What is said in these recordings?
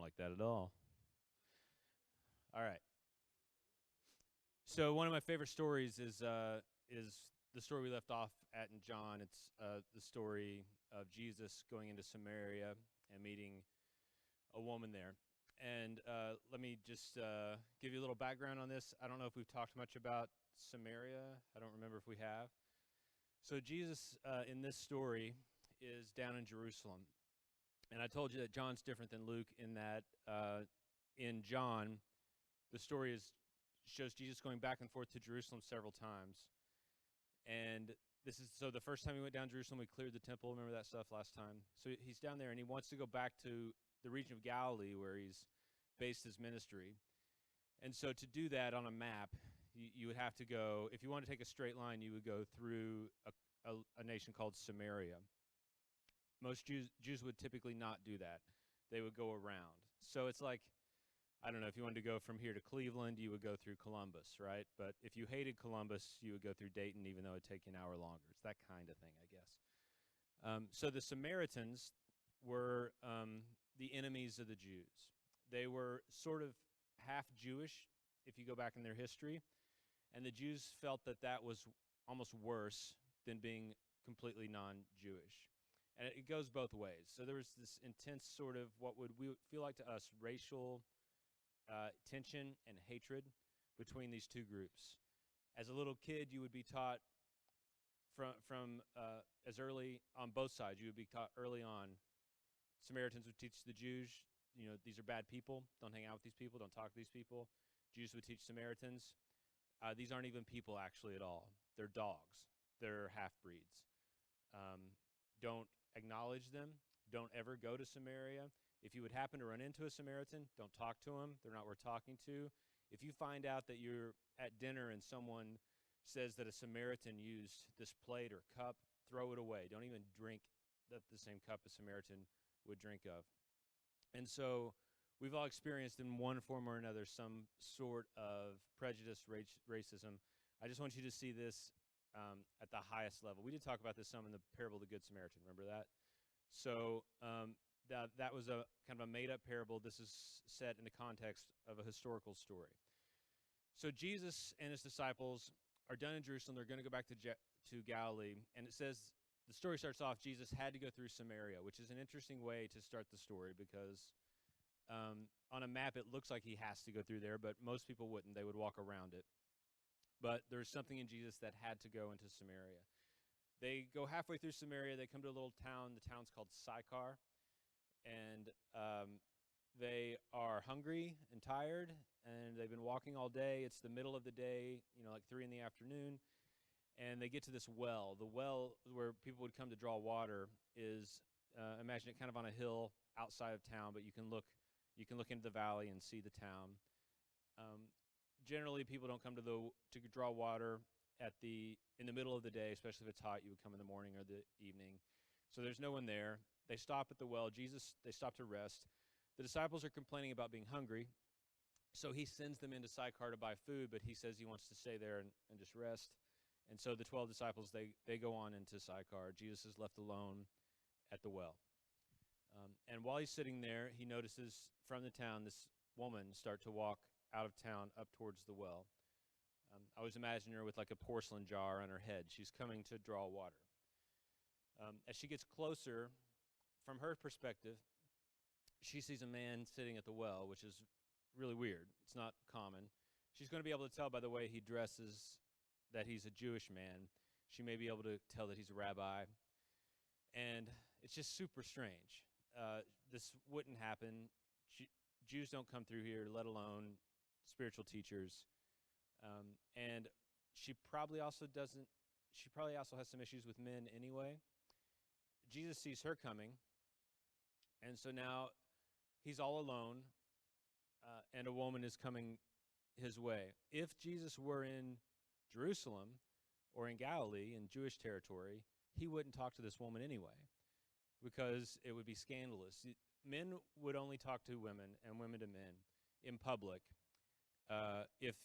like that at all. All right. So one of my favorite stories is the story we left off at in John. It's the story of Jesus going into Samaria and meeting a woman there. And let me just give you a little background on this. I don't know if we've talked much about Samaria. I don't remember if we have. So Jesus in this story is down in Jerusalem. And I told you that John's different than Luke in that in John, the story shows Jesus going back and forth to Jerusalem several times. And this is so the first time he went down to Jerusalem, we cleared the temple. Remember that stuff last time? So he's down there and he wants to go back to the region of Galilee where he's based his ministry. And so to do that on a map, you would have to go, if you want to take a straight line, you would go through a nation called Samaria. Most Jews would typically not do that. They would go around. So it's like, I don't know, if you wanted to go from here to Cleveland, you would go through Columbus, right? But if you hated Columbus, you would go through Dayton, even though it would take you an hour longer. It's that kind of thing, I guess. So the Samaritans were the enemies of the Jews. They were sort of half Jewish, if you go back in their history, and the Jews felt that that was almost worse than being completely non-Jewish. And it goes both ways. So there was this intense sort of what would we feel like to us racial tension and hatred between these two groups. As a little kid, you would be taught from as early on both sides. You would be taught early on. Samaritans would teach the Jews, these are bad people. Don't hang out with these people. Don't talk to these people. Jews would teach Samaritans. These aren't even people actually at all. They're dogs. They're half-breeds. Don't acknowledge them. Don't ever go to Samaria. If you would happen to run into a Samaritan, don't talk to them. They're not worth talking to. If you find out that you're at dinner and someone says that a Samaritan used this plate or cup, throw it away. Don't even drink the same cup a Samaritan would drink of. And so we've all experienced in one form or another some sort of prejudice, racism. I just want you to see this at the highest level. We did talk about this some in the parable of the Good Samaritan. Remember that? So that was a kind of a made-up parable. This is set in the context of a historical story. So Jesus and his disciples are done in Jerusalem. They're going to go back to Galilee. And it says, the story starts off, Jesus had to go through Samaria, which is an interesting way to start the story because on a map it looks like he has to go through there, but most people wouldn't. They would walk around it. But there's something in Jesus that had to go into Samaria. They go halfway through Samaria. They come to a little town. The town's called Sychar. And they are hungry and tired, and they've been walking all day. It's the middle of the day, like 3 in the afternoon. And they get to this well. The well where people would come to draw water is, imagine it kind of on a hill outside of town, but you can look into the valley and see the town. Generally, people don't come to draw water in the middle of the day, especially if it's hot. You would come in the morning or the evening. So there's no one there. They stop at the well. They stop to rest. The disciples are complaining about being hungry, so he sends them into Sychar to buy food, but he says he wants to stay there and just rest. And so the 12 disciples, they go on into Sychar. Jesus is left alone at the well. And while he's sitting there, he notices from the town this woman start to walk out of town up towards the well. I always imagine her with like a porcelain jar on her head. She's coming to draw water. As she gets closer, from her perspective, she sees a man sitting at the well, which is really weird. It's not common. She's going to be able to tell by the way he dresses that he's a Jewish man. She may be able to tell that he's a rabbi. And it's just super strange. This wouldn't happen. Jews don't come through here, let alone spiritual teachers. And she probably also has some issues with men anyway. Jesus sees her coming, and so now he's all alone, and a woman is coming his way. If Jesus were in Jerusalem or in Galilee, in Jewish territory, he wouldn't talk to this woman anyway, because it would be scandalous. Men would only talk to women and women to men in public. If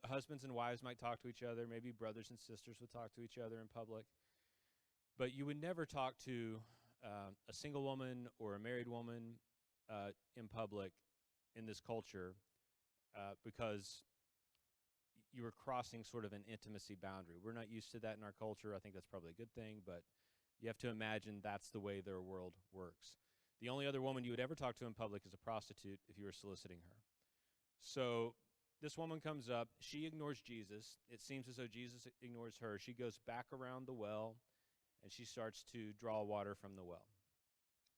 husbands and wives might talk to each other, maybe brothers and sisters would talk to each other in public, but you would never talk to a single woman or a married woman in public in this culture because you were crossing sort of an intimacy boundary. We're not used to that in our culture. I think that's probably a good thing, but you have to imagine that's the way their world works. The only other woman you would ever talk to in public is a prostitute if you were soliciting her. So this woman comes up. She ignores Jesus. It seems as though Jesus ignores her. She goes back around the well, and she starts to draw water from the well.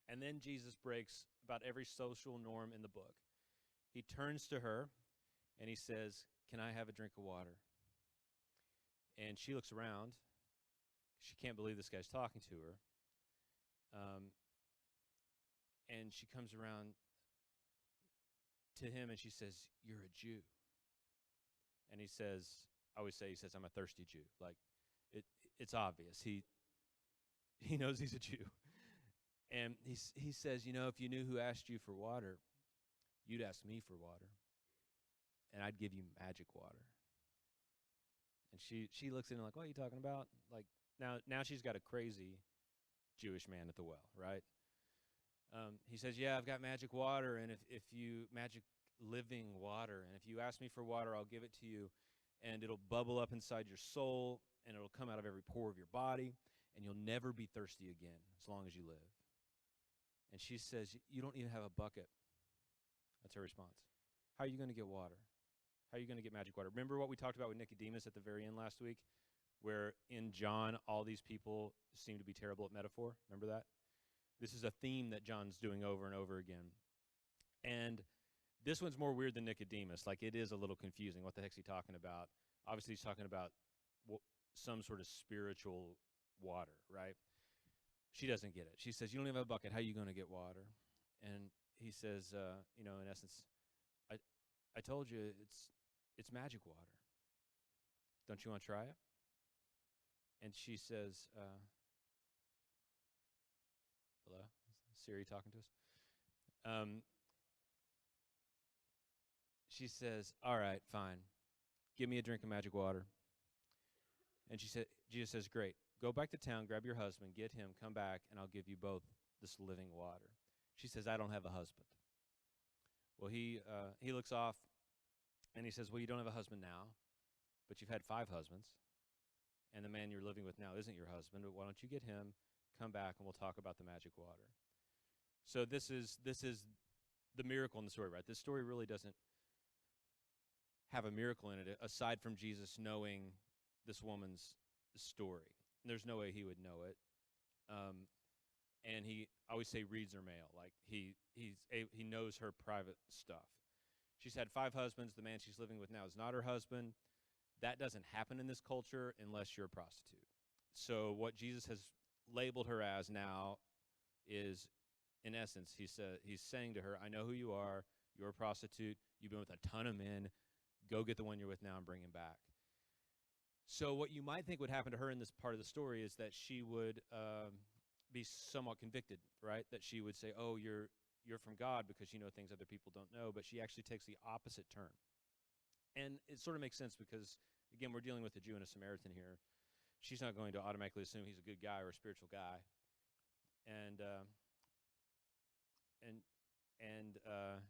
And then Jesus breaks about every social norm in the book. He turns to her, and he says, "Can I have a drink of water?" And she looks around. She can't believe this guy's talking to her. And she comes around to him, and she says, "You're a Jew." And he says, I always say, he says, "I'm a thirsty Jew." Like, it's obvious. He knows he's a Jew. And he says, "If you knew who asked you for water, you'd ask me for water, and I'd give you magic water." And she looks at him like, "What are you talking about?" Like, now she's got a crazy Jewish man at the well, right? He says, "Yeah, I've got magic water, and if you magic living water, and if you ask me for water, I'll give it to you, and it'll bubble up inside your soul, and it'll come out of every pore of your body, and you'll never be thirsty again as long as you live." And she says, "You don't even have a bucket." That's her response. "How are you going to get water? How are you going to get magic water?" Remember what we talked about with Nicodemus at the very end last week, where in John, all these people seem to be terrible at metaphor? Remember that? This is a theme that John's doing over and over again. And this one's more weird than Nicodemus. Like, it is a little confusing. What the heck's he talking about? Obviously, he's talking about some sort of spiritual water, right? She doesn't get it. She says, "You don't even have a bucket. How are you going to get water?" And he says, in essence, I told you it's magic water. Don't you want to try it? And she says, hello? Is Siri talking to us? She says, "All right, fine. Give me a drink of magic water." And Jesus says, "Great. Go back to town, grab your husband, get him, come back, and I'll give you both this living water." She says, "I don't have a husband." Well, he looks off, and he says, "Well, you don't have a husband now, but you've had 5 husbands, and the man you're living with now isn't your husband, but why don't you get him, come back, and we'll talk about the magic water." So this is the miracle in the story, right? This story really doesn't have a miracle in it, aside from Jesus knowing this woman's story. There's no way he would know it. And he, I always say, reads her mail. Like, he knows her private stuff. She's had 5 husbands. The man she's living with now is not her husband. That doesn't happen in this culture unless you're a prostitute. So what Jesus has labeled her as now is, in essence, he's saying to her, "I know who you are. You're a prostitute. You've been with a ton of men. Go get the one you're with now and bring him back." So what you might think would happen to her in this part of the story is that she would be somewhat convicted, right? That she would say, "Oh, you're from God because you know things other people don't know," but she actually takes the opposite turn. And it sort of makes sense because, again, we're dealing with a Jew and a Samaritan here. She's not going to automatically assume he's a good guy or a spiritual guy. And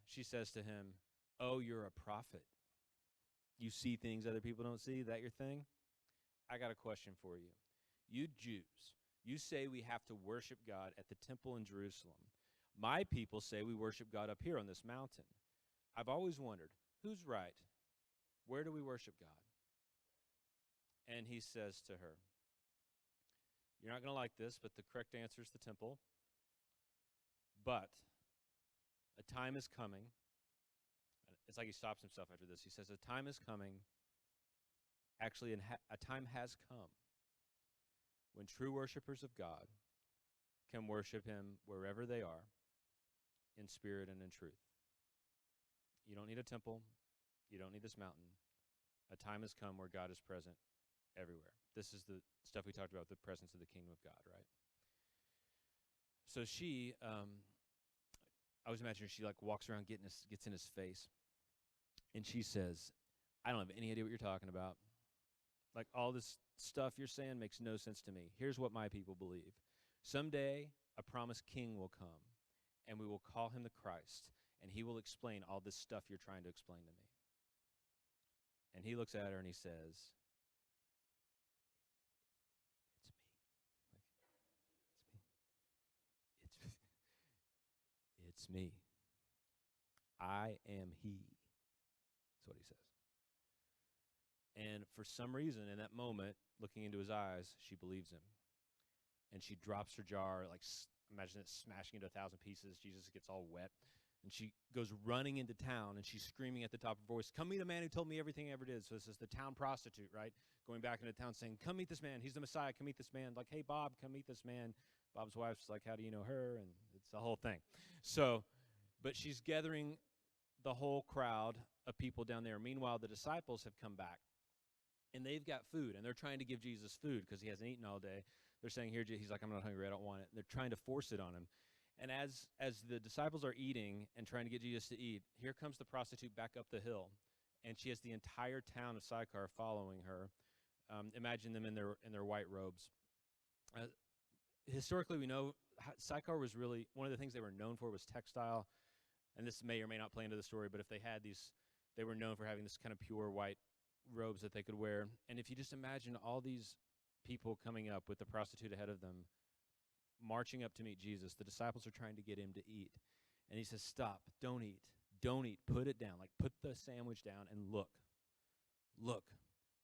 she says to him, "Oh, you're a prophet. You see things other people don't see. That your thing? I got a question for you. You Jews, you say we have to worship God at the temple in Jerusalem. My people say we worship God up here on this mountain. I've always wondered, who's right? Where do we worship God?" And he says to her, "You're not going to like this, but the correct answer is the temple. But a time is coming." It's like he stops himself after this. He says, "A time is coming, actually a time has come, when true worshipers of God can worship him wherever they are, in spirit and in truth." You don't need a temple. You don't need this mountain. A time has come where God is present everywhere. This is the stuff we talked about, the presence of the kingdom of God, right? So she, I was imagining she like walks around, gets in his face, and she says, "I don't have any idea what you're talking about. Like, all this stuff you're saying makes no sense to me. Here's what my people believe. Someday a promised king will come, and we will call him the Christ, and he will explain all this stuff you're trying to explain to me. And he looks at her and he says, it's me. It's me. I am he. That's what he says. And for some reason, in that moment, looking into his eyes, she believes him. And she drops her jar, like, imagine it smashing into 1,000 pieces. Jesus gets all wet. And she goes running into town, and she's screaming at the top of her voice, "Come meet a man who told me everything I ever did." So this is the town prostitute, right? Going back into town saying, "Come meet this man. He's the Messiah. Come meet this man." Like, "Hey, Bob, come meet this man." Bob's wife's like, "How do you know her?" And it's the whole thing. So, but she's gathering the whole crowd of people down there. Meanwhile, the disciples have come back, and they've got food, and they're trying to give Jesus food because he hasn't eaten all day. They're saying, "Here, he's like, I'm not hungry. I don't want it." And they're trying to force it on him. And as the disciples are eating and trying to get Jesus to eat, here comes the prostitute back up the hill, and she has the entire town of Sychar following her. Imagine them in their white robes. Historically, we know Sychar was really one of the things they were known for was textile, and this may or may not play into the story. But if they had these, they were known for having this kind of pure white robes that they could wear. And if you just imagine all these people coming up with the prostitute ahead of them, marching up to meet Jesus. The disciples are trying to get him to eat. And he says, "Stop, don't eat, put it down. Like, put the sandwich down and look. Look,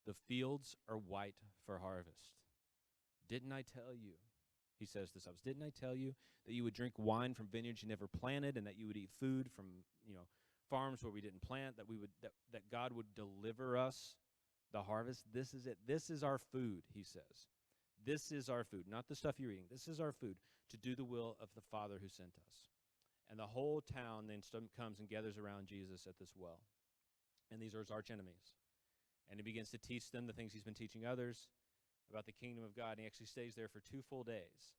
the fields are white for harvest. Didn't I tell you," he says to the disciples, "didn't I tell you that you would drink wine from vineyards you never planted, and that you would eat food from, farms where we didn't plant, that God would deliver us the harvest? This is it. This is our food," he says. "This is our food, not the stuff you're eating. This is our food, to do the will of the Father who sent us." And the whole town then comes and gathers around Jesus at this well. And these are his arch enemies. And he begins to teach them the things he's been teaching others about the kingdom of God. And he actually stays there for 2 full days,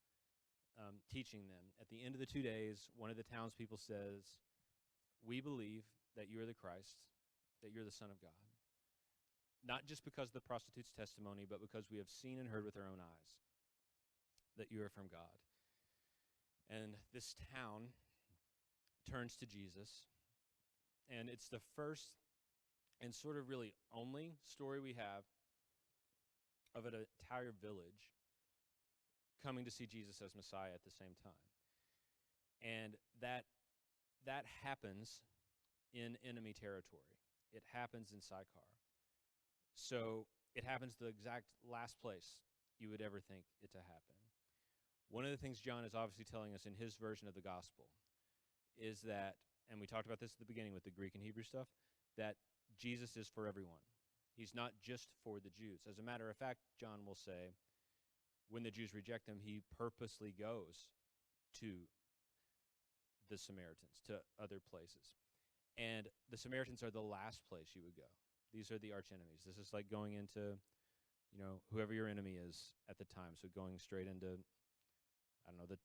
teaching them. At the end of the 2 days, one of the townspeople says, "We believe that you are the Christ, that you're the Son of God." Not just because of the prostitute's testimony, but because we have seen and heard with our own eyes that you are from God. And this town turns to Jesus, and it's the first and sort of really only story we have of an entire village coming to see Jesus as Messiah at the same time. And that happens in enemy territory. It happens in Sychar. So it happens the exact last place you would ever think it to happen. One of the things John is obviously telling us in his version of the gospel is that, and we talked about this at the beginning with the Greek and Hebrew stuff, that Jesus is for everyone. He's not just for the Jews. As a matter of fact, John will say, when the Jews reject him, he purposely goes to the Samaritans, to other places. And the Samaritans are the last place you would go. These are the arch enemies. This is like going into, whoever your enemy is at the time. So going straight into, I don't know, the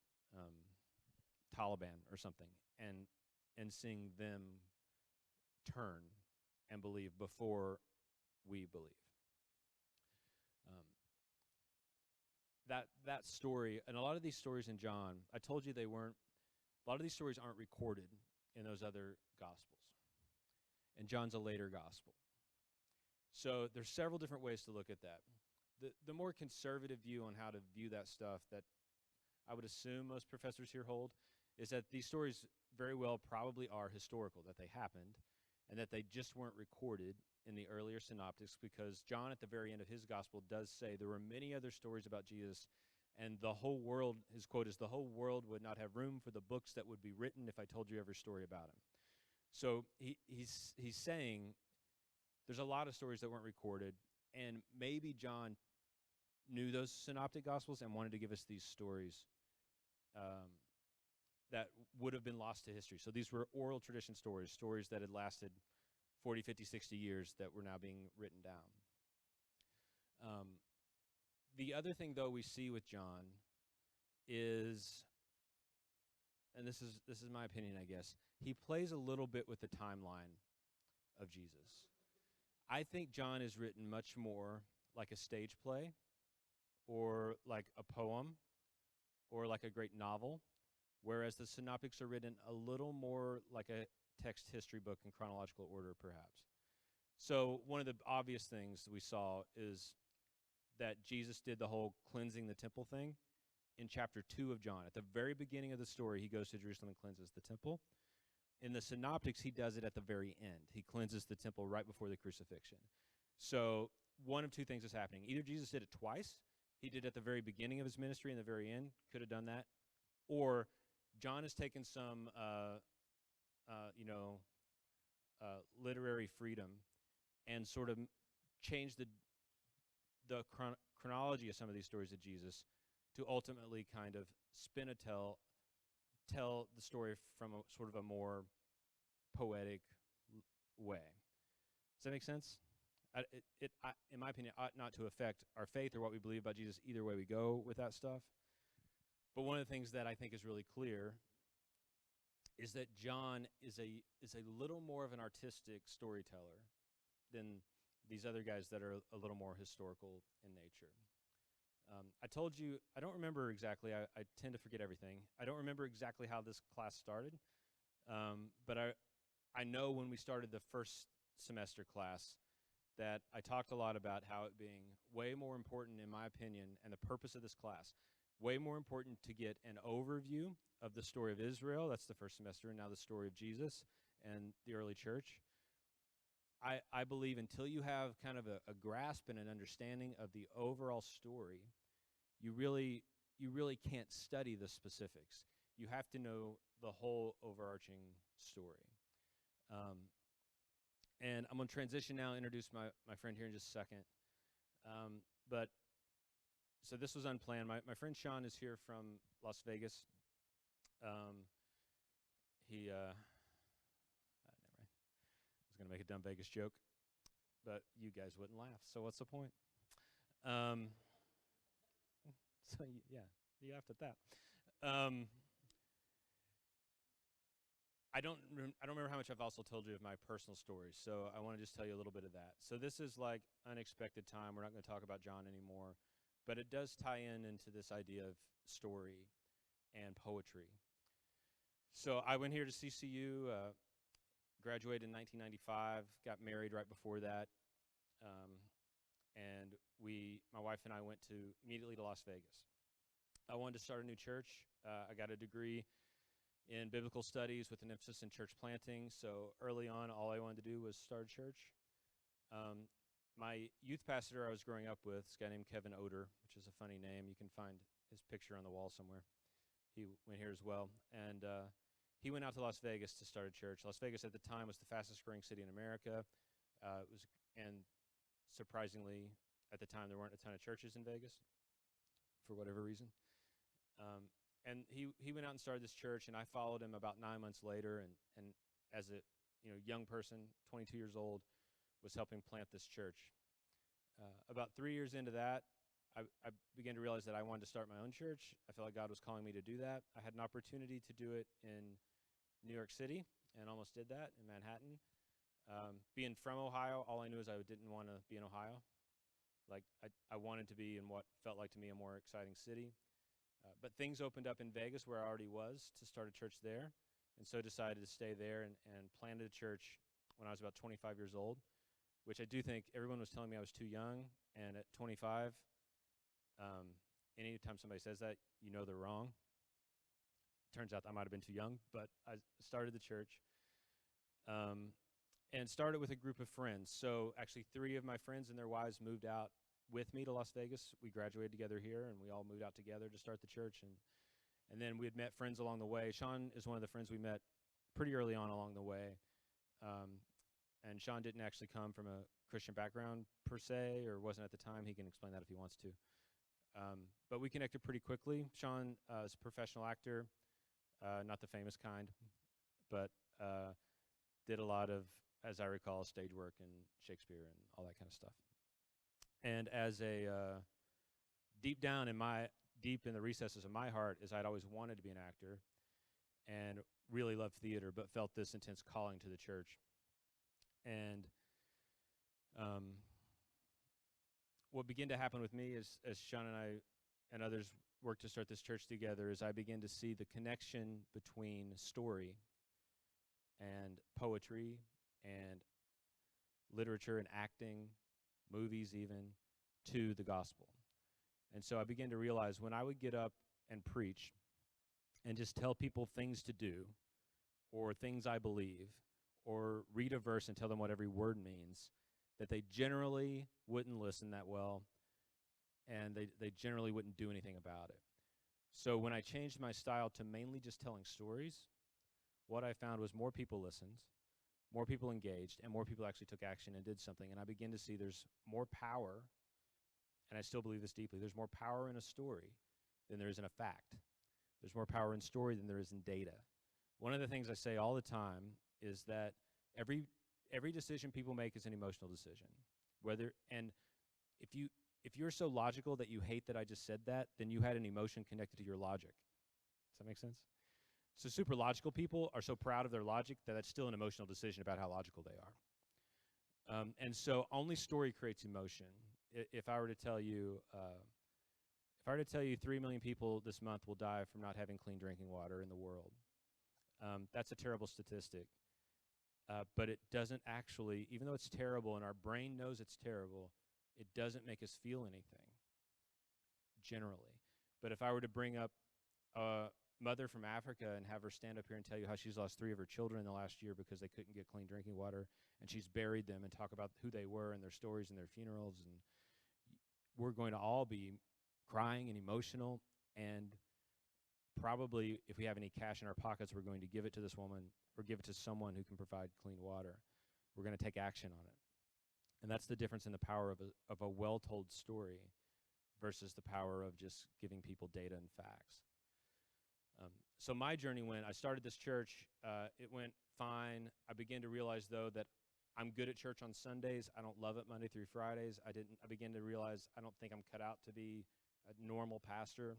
Taliban or something, and seeing them turn and believe before we believe. That story, and a lot of these stories in John, I told you a lot of these stories aren't recorded in those other Gospels. And John's a later Gospel. So there's several different ways to look at that. The more conservative view on how to view that stuff that I would assume most professors here hold is that these stories very well probably are historical, that they happened, and that they just weren't recorded in the earlier synoptics, because John at the very end of his gospel does say there were many other stories about Jesus, and the whole world, his quote is, "The whole world would not have room for the books that would be written if I told you every story about him." So he's saying there's a lot of stories that weren't recorded, and maybe John knew those synoptic gospels and wanted to give us these stories that would have been lost to history. So these were oral tradition stories that had lasted 40, 50, 60 years that were now being written down. The other thing, though, we see with John is, and this is my opinion, I guess, he plays a little bit with the timeline of Jesus. I think John is written much more like a stage play, or like a poem, or like a great novel, whereas the synoptics are written a little more like a text history book in chronological order, perhaps. So one of the obvious things we saw is that Jesus did the whole cleansing the temple thing in chapter 2 of John. At the very beginning of the story, he goes to Jerusalem and cleanses the temple. In the synoptics, he does it at the very end. He cleanses the temple right before the crucifixion. So one of two things is happening. Either Jesus did it twice. He did it at the very beginning of his ministry and the very end. Could have done that. Or John has taken some, literary freedom and sort of changed the chronology of some of these stories of Jesus to ultimately kind of spin a tell the story from a sort of a more poetic way. Does that make sense? In my opinion, ought not to affect our faith or what we believe about Jesus either way we go with that stuff. But one of the things that I think is really clear is that John is a little more of an artistic storyteller than these other guys that are a little more historical in nature. I told you, I don't remember exactly. I tend to forget everything. I don't remember exactly how this class started, but I know when we started the first semester class that I talked a lot about how it being way more important, in my opinion, and the purpose of this class, way more important to get an overview of the story of Israel. That's the first semester, and now the story of Jesus and the early church. I believe until you have kind of a grasp and an understanding of the overall story, you really can't study the specifics. You have to know the whole overarching story. And I'm going to transition now, introduce my friend here in just a second. So this was unplanned. My friend Sean is here from Las Vegas. Never mind. I was going to make a dumb Vegas joke, but you guys wouldn't laugh, so what's the point? You laughed at that. I don't remember how much I've also told you of my personal story, so I want to just tell you a little bit of that. So this is like unexpected time. We're not going to talk about John anymore, but it does tie into this idea of story and poetry. So I went here to CCU, graduated in 1995, got married right before that, and my wife and I went immediately to Las Vegas. I wanted to start a new church. I got a degree in biblical studies with an emphasis in church planting. So early on, all I wanted to do was start a church. My youth pastor I was growing up with, this guy named Kevin Oder, which is a funny name. You can find his picture on the wall somewhere. He went here as well. And he went out to Las Vegas to start a church. Las Vegas at the time was the fastest growing city in America. And surprisingly, at the time, there weren't a ton of churches in Vegas for whatever reason. And he went out and started this church, and I followed him about 9 months later, and as a young person, 22 years old, was helping plant this church. About 3 years into that, I began to realize that I wanted to start my own church. I felt like God was calling me to do that. I had an opportunity to do it in New York City, and almost did that in Manhattan. Being from Ohio, all I knew is I didn't want to be in Ohio. Like, I wanted to be in what felt like to me a more exciting city. But things opened up in Vegas, where I already was, to start a church there, and so decided to stay there and planted a church when I was about 25 years old, which I do think everyone was telling me I was too young, and at 25, anytime somebody says that, you know they're wrong. Turns out I might have been too young, but I started the church, and started with a group of friends. So actually 3 of my friends and their wives moved out with me to Las Vegas. We graduated together here, and we all moved out together to start the church. And then we had met friends along the way. Sean is one of the friends we met pretty early on along the way. And Sean didn't actually come from a Christian background per se, or wasn't at the time. He can explain that if he wants to. But we connected pretty quickly. Sean is a professional actor, not the famous kind, but did a lot of, as I recall, stage work and Shakespeare and all that kind of stuff. And as deep in the recesses of my heart, is I'd always wanted to be an actor and really loved theater, but felt this intense calling to the church. And what began to happen with me is, as Sean and I and others worked to start this church together is I began to see the connection between story and poetry and literature and acting, movies even, to the gospel. And so I began to realize when I would get up and preach and just tell people things to do or things I believe or read a verse and tell them what every word means, that they generally wouldn't listen that well and they generally wouldn't do anything about it. So when I changed my style to mainly just telling stories, what I found was more people listened, more people engaged, and more people actually took action and did something. And I began to see there's more power, and I still believe this deeply, there's more power in a story than there is in a fact. There's more power in story than there is in data. One of the things I say all the time is that every decision people make is an emotional decision. And if you're so logical that you hate that I just said that, then you had an emotion connected to your logic. Does that make sense? So super logical people are so proud of their logic that that's still an emotional decision about how logical they are. And so only story creates emotion. If I were to tell you, 3 million people this month will die from not having clean drinking water in the world, that's a terrible statistic. But it doesn't actually, even though it's terrible and our brain knows it's terrible, it doesn't make us feel anything, generally. But if I were to bring up a mother from Africa and have her stand up here and tell you how she's lost 3 of her children in the last year because they couldn't get clean drinking water, and she's buried them and talk about who they were and their stories and their funerals, and we're going to all be crying and emotional, and probably if we have any cash in our pockets, we're going to give it to this woman or give it to someone who can provide clean water. We're going to take action on it. And that's the difference in the power of a well-told story versus the power of just giving people data and facts. So my journey I started this church, it went fine. I began to realize, though, that I'm good at church on Sundays. I don't love it Monday through Fridays. I began to realize I don't think I'm cut out to be a normal pastor.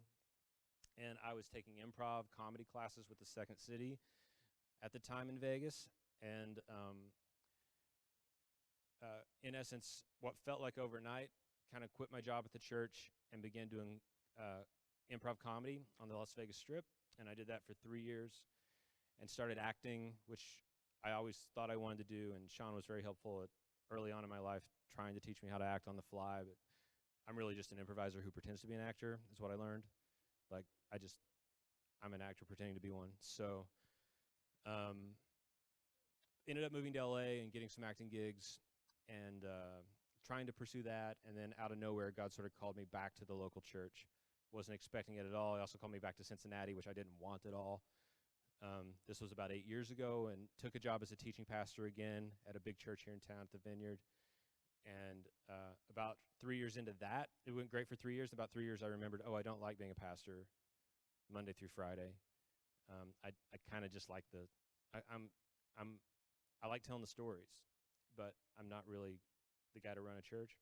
And I was taking improv comedy classes with the Second City at the time in Vegas. And in essence, what felt like overnight, kind of quit my job at the church and began doing improv comedy on the Las Vegas Strip. And I did that for 3 years and started acting, which I always thought I wanted to do. And Sean was very helpful early on in my life trying to teach me how to act on the fly. But I'm really just an improviser who pretends to be an actor, is what I learned. Like, I'm an actor pretending to be one. So ended up moving to LA and getting some acting gigs and trying to pursue that. And then out of nowhere, God sort of called me back to the local church. Wasn't expecting it at all. He also called me back to Cincinnati, which I didn't want at all. This was about 8 years ago, and took a job as a teaching pastor again at a big church here in town at the Vineyard. And about 3 years into that, it went great for 3 years. About 3 years, I remembered, I don't like being a pastor Monday through Friday. I kind of just like I like telling the stories, but I'm not really the guy to run a church.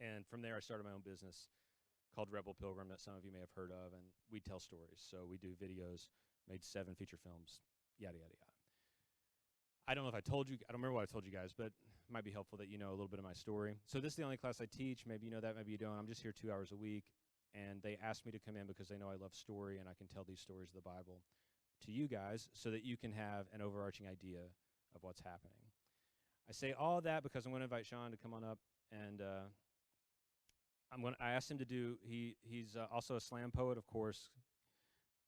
And from there, I started my own business called Rebel Pilgrim that some of you may have heard of, and we tell stories. So we do videos, made 7 feature films, yada, yada, yada. I don't know if I told you, I don't remember what I told you guys, but it might be helpful that you know a little bit of my story. So this is the only class I teach. Maybe you know that, maybe you don't. I'm just here 2 hours a week, and they asked me to come in because they know I love story, and I can tell these stories of the Bible to you guys so that you can have an overarching idea of what's happening. I say all that because I'm going to invite Sean to come on up, and I asked him to do, he's also a slam poet, of course,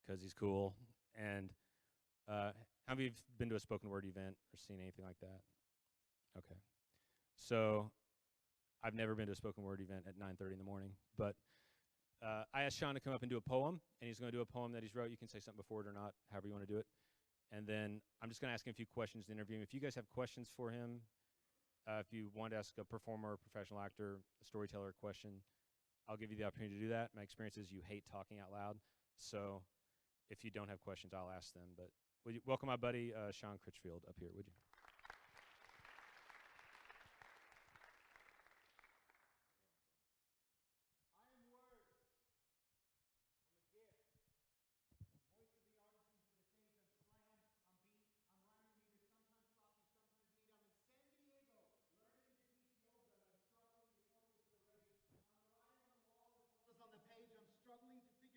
because he's cool. And how many of you have been to a spoken word event or seen anything like that? Okay. So I've never been to a spoken word event at 9:30 in the morning, but I asked Sean to come up and do a poem, and he's going to do a poem that he's wrote. You can say something before it or not, however you want to do it. And then I'm just going to ask him a few questions to interview him. If you guys have questions for him, if you want to ask a performer, professional actor, a storyteller a question, I'll give you the opportunity to do that. My experience is you hate talking out loud, so if you don't have questions, I'll ask them. But would you welcome my buddy Sean Critchfield up here, would you? On the page, I'm struggling to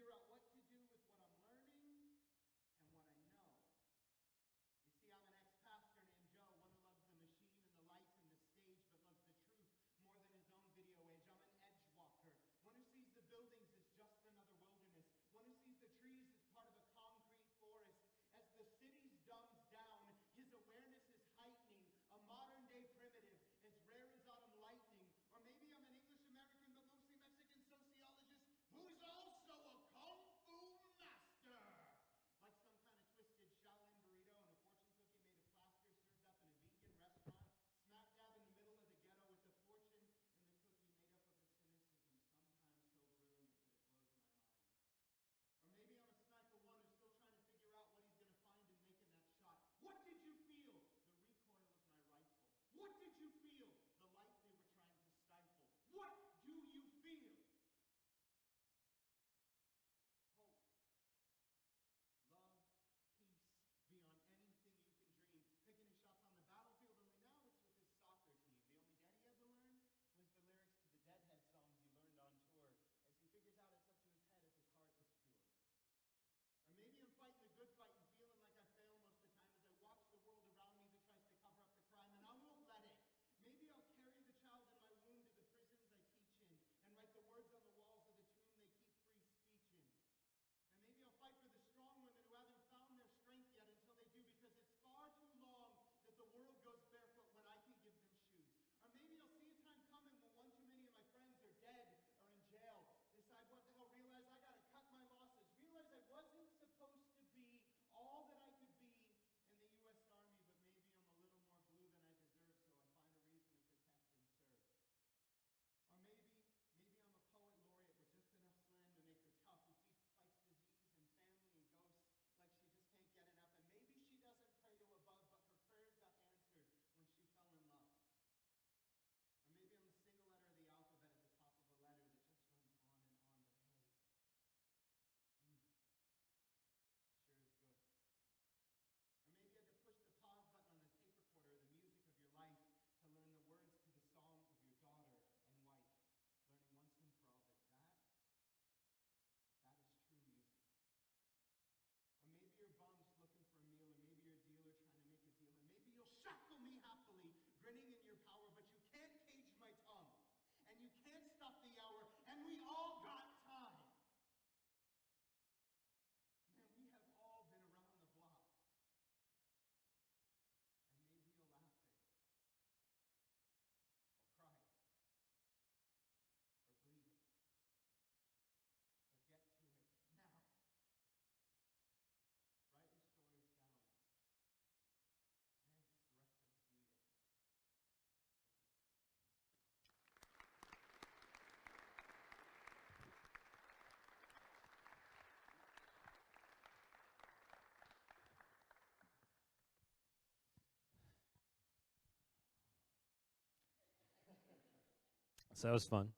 So that was fun.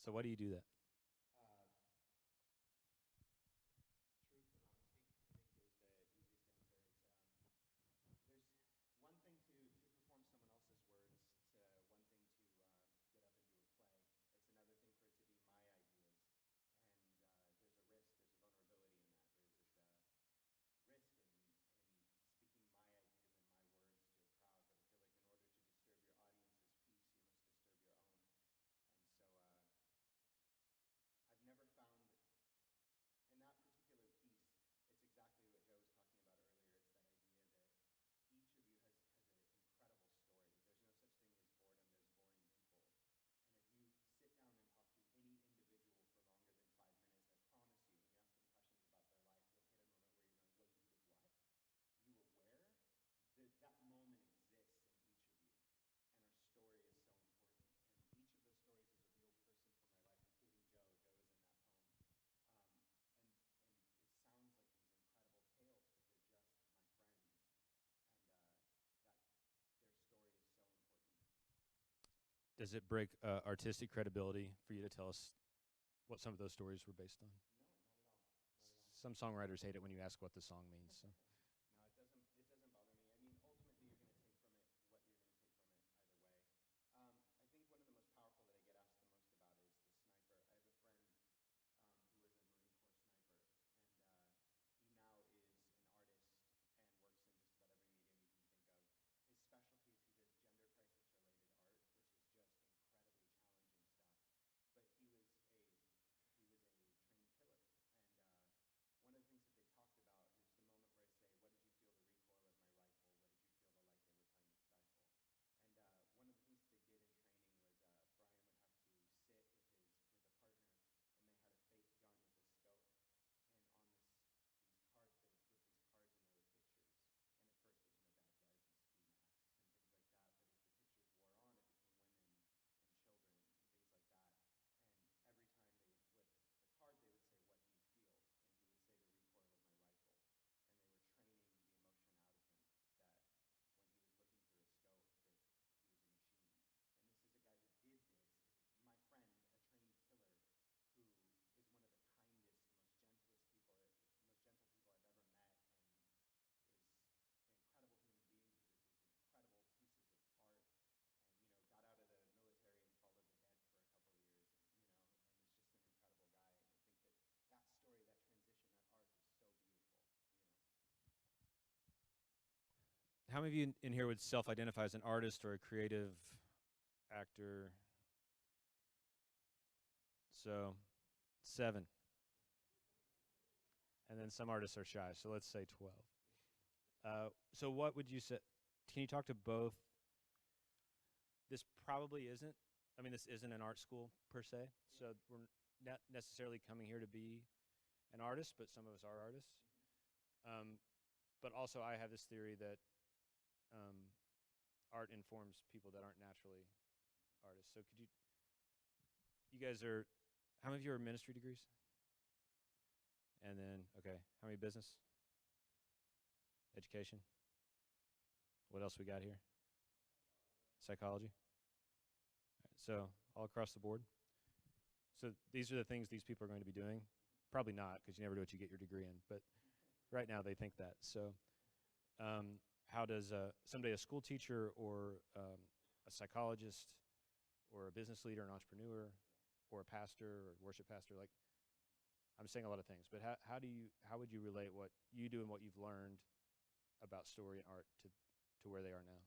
So why do you do that? Does it break artistic credibility for you to tell us what some of those stories were based on? Some songwriters hate it when you ask what the song means. So. How many of you in here would self-identify as an artist or a creative actor? So, 7. And then some artists are shy, so let's say 12. So what would you say? Can you talk to both? This probably isn't. I mean, this isn't an art school per se, so we're not necessarily coming here to be an artist, but some of us are artists. But also, I have this theory that art informs people that aren't naturally artists. So could you guys are, how many of you are ministry degrees? And then, okay, how many business? Education? What else we got here? Psychology? All right, so all across the board. So these are the things these people are going to be doing. Probably not, because you never do what you get your degree in. But right now they think that. So how does someday a school teacher or a psychologist or a business leader, an entrepreneur, or a pastor or worship pastor, like, I'm saying a lot of things, but how would you relate what you do and what you've learned about story and art to where they are now?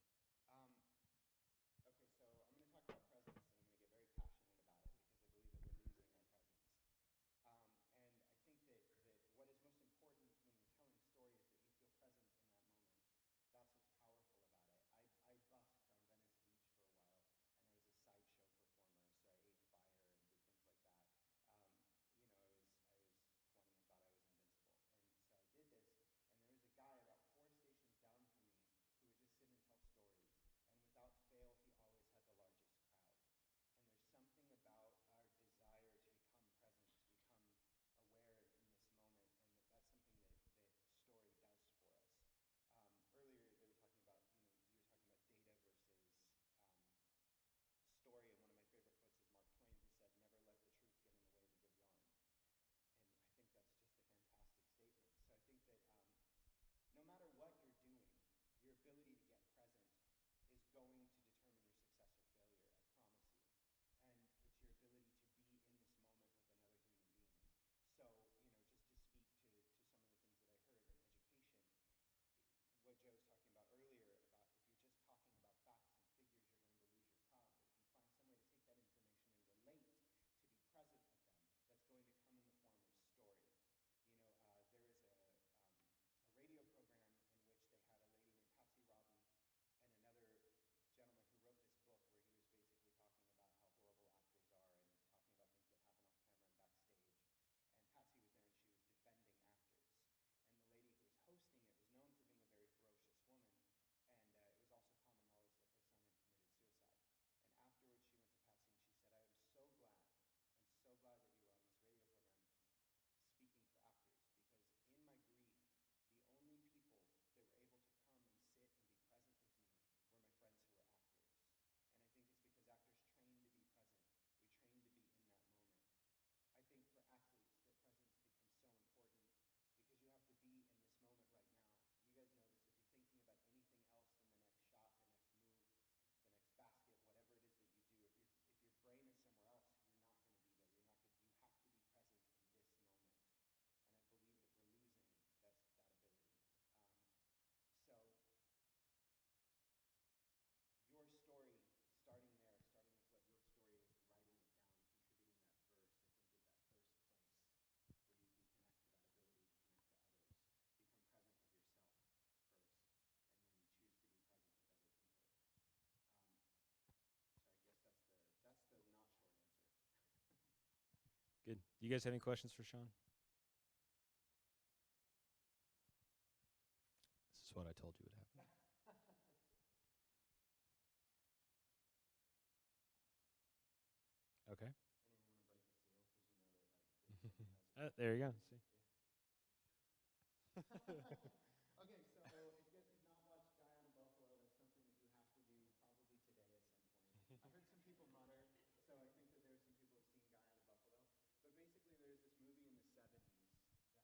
Good. Do you guys have any questions for Sean? This is what I told you would happen. Okay. There you go. See. Okay, so if you guys have not watched Guy on a Buffalo, that's something that you have to do probably today at some point. I heard some people mutter, so I think that there's some people who've seen Guy on a Buffalo. But basically, there's this movie in the 70s that was about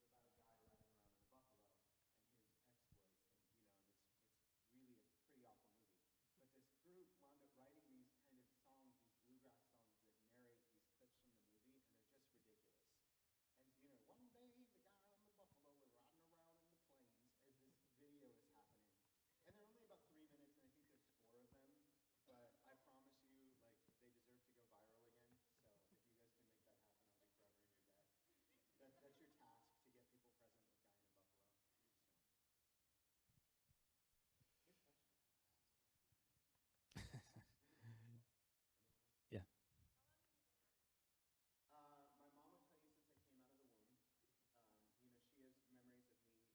a guy riding around in a buffalo and his exploits, and it's really a pretty awful movie. But this group wound up writing these kind of songs, these bluegrass songs that narrate these clips from the movie, and they're just ridiculous. And one day the guy on the buffalo was riding around in the plains as this video is happening. And they're only about 3 minutes, and I think there's four of them. But I promise you, like, they deserve to go viral again. So if you guys can make that happen, I'll be forever in your debt. That's your task, to get people present with Guy in a Buffalo. So, good question. Yeah. My mom would tell you since I came out of the womb. She has memories of me standing on the mantle.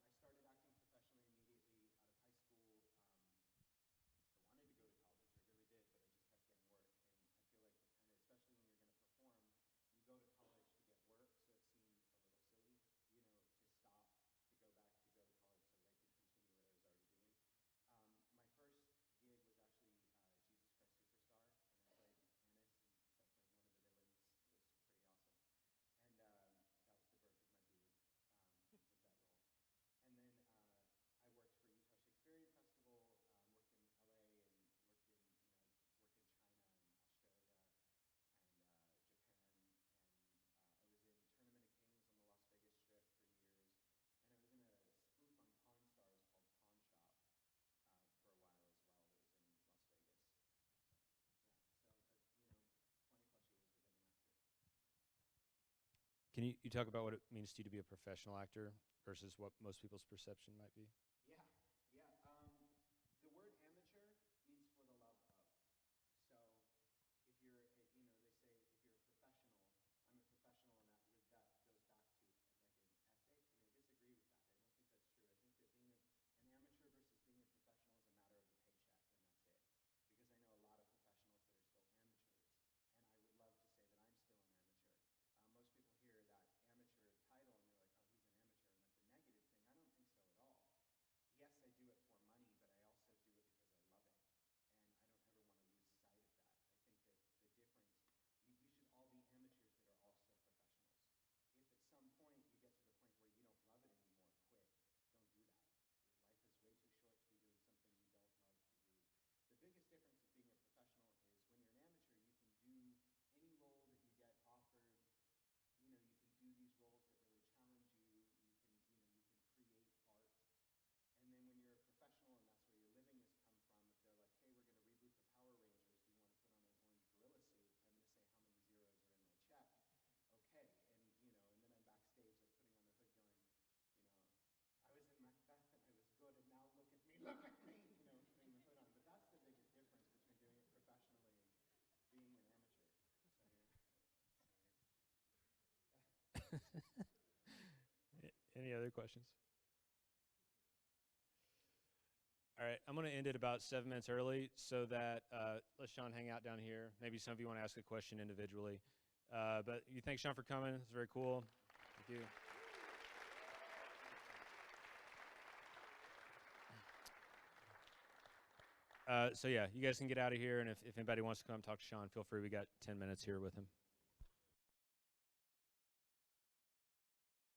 I started acting professionally immediately out of high school. I wanted to go to college, I really did, but I just kept getting work. And I feel like you kind of, especially when you're going to perform, you go to college to get work, so it seemed a little silly, to stop, to go back to go to college so that I could continue what I was already doing. My first gig was actually Jesus Christ Superstar, and I played Annis and played one of the villains. It was pretty awesome. And that was the birth of my beard, was that role. And then I worked for Utah Shakespearean Festival, worked in LA, and worked in, worked in China and Australia and Japan. And I was in Tournament of Kings on the Las Vegas Strip for years. And I was in a spoof on Pawn Stars called Pawn Shop for a while as well, that was in Las Vegas. So, yeah, so, 20 plus years I've been an actor. Can you talk about what it means to you to be a professional actor versus what most people's perception might be? Yeah, yeah. The word amateur means for the love of. So if you're, they say if you're a professional, I'm a professional, and that goes back to like an ethic, and I disagree with that. I don't think that's true. I think that being an amateur versus being a professional is a matter of a paycheck, and that's it. Because I know a lot of professionals that are still amateurs, and I would love to say that I'm still an amateur. Most people hear that amateur title and they're like, oh, he's an amateur, and that's a negative thing. I don't think so at all. Yes, I do it for money, but I also do it because I love it. And I don't ever want to lose sight of that. I think that the difference, we should all be amateurs that are also professionals. If at some point you get to the point where you don't love it anymore, quit. Don't do that. Life is way too short to be doing something you don't love to do. The biggest difference of being a professional is when you're an amateur, you can do any role that you get offered. You can do these roles that really challenge you. You can create art. And then when you're a professional and that's where your living has come from, if they're like, hey, we're going to reboot the Power Rangers, do you want to put on an orange gorilla suit? I'm going to say how many zeros are in my check. Okay. And then I'm backstage like putting on the hood going, I was in Macbeth and I was good, and now look at me, putting the hood on. But that's the biggest difference between doing it professionally and being an amateur. So, yeah. Any other questions? All right, I'm going to end it about 7 minutes early so that let Sean hang out down here. Maybe some of you want to ask a question individually. But you thank Sean for coming. It's very cool. Thank you. So yeah, you guys can get out of here, and if anybody wants to come talk to Sean, feel free. We got 10 minutes here with him.